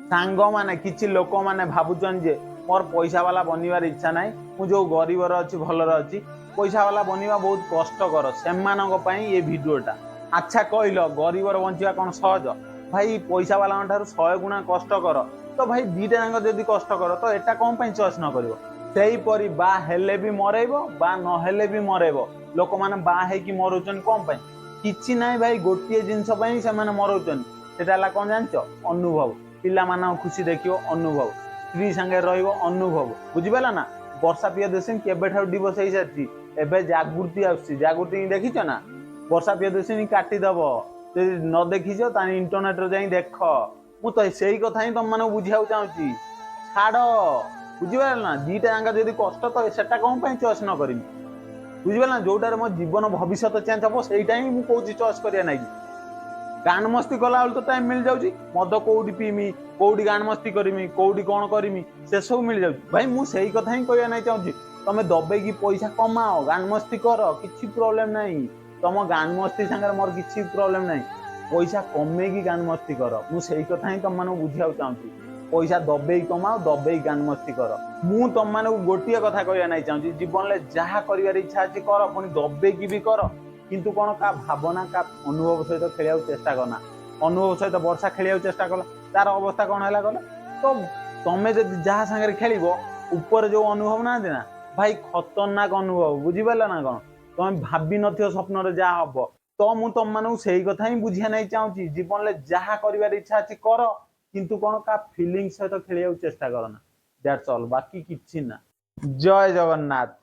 सांग माने किछि लोक माने भाबुचन जे मोर पैसा वाला बनवार इच्छा ना मु जो गरीबर अच्छी भलर अच्छी पैसा वाला बनवा बहुत कष्टकर से ये भिडटा। अच्छा कहल गरीबर बंचा कौन सहज भाई पैसा वाला 100 गुणा कष्टकर तो भाई दीटा जाक जदि कष्टकर तो एटा कौन चॉइस न कर सेहीपरि बा हेले भी मरेब बा नहेले भी मरेब लोक मैंने बाहर मरुचन कौन किछि ना भाई गोटे जिनस से मरुचन सेटा कौन जान अनुभव पिला मान खुशी देखियो अनुभव स्त्री संगे रहिबो अनुभव बुझिपाला ना। वर्षा प्रियदर्शिनी केबे डिवोर्स हो सारी एबे जागृति जागृति देखिछ ना वर्षा प्रियदर्शिनी काटिदेव जदि न देखिछ ताने इंटरनेट रे जाई देख मु तो सेही कथा ही तुम माने बुझिया चाहूची छाड़ बुझिपाला ना दीटा जांगा जदि कष्ट तो सेटा कौन चॉइस न करी बुझिपाला ना जोटार मो जीवन भविष्य चेंज हम सेटा ही मु कहूची चॉइस करिया नाइ गान मस्ती कला तो टाइम मिल जाऊँ मद कौटी पीमी कौटी गान मस्ती करमी कौटी कौन करमी से सब मिल जाऊँ भाई मुझे ही कथा ही कहना नहीं चाहूँ तुम दबेगी पैसा कमाओ गान मस्ती कर किसी प्रोब्लेम नहीं तुम गान मस्ती सागर मोर किसी प्रोब्लेम नहीं पैसा कमेगी गान मस्ती कर मुझे कथा ही तुम मानक बुझा चाहूँ पैसा दबे कमाओ दबे गान मस्ती कर मु तुम मानक गोटे कथा कहना नहीं चाहूँ जीवन में जहाँ कर इच्छा अच्छी कर पुणी दबेगी भी कर किंतु कौन का भावना का अनुभव सहित खेल चेष्टा करना अनुभव सहित वर्षा खेल चेष्टा कला तार अवस्था कौन है गला तो तुम्हें जब जहाँ सागर खेल ऊपर जो अनुभव ना ना भाई खतरनाक अनुभव बुझीपारा ना कौन तुम भाभी न स्वप्न जहाँ हम तो मुझे तुम मानक से कथा ही बुझिया नहीं चाहूँ जीवन में जहाँ कर इच्छा अच्छी कर किंतु कौन का फिलिंग सहित खेल चेष्टा करना दैट्स ऑल बाकी किछि ना। जय जगन्नाथ।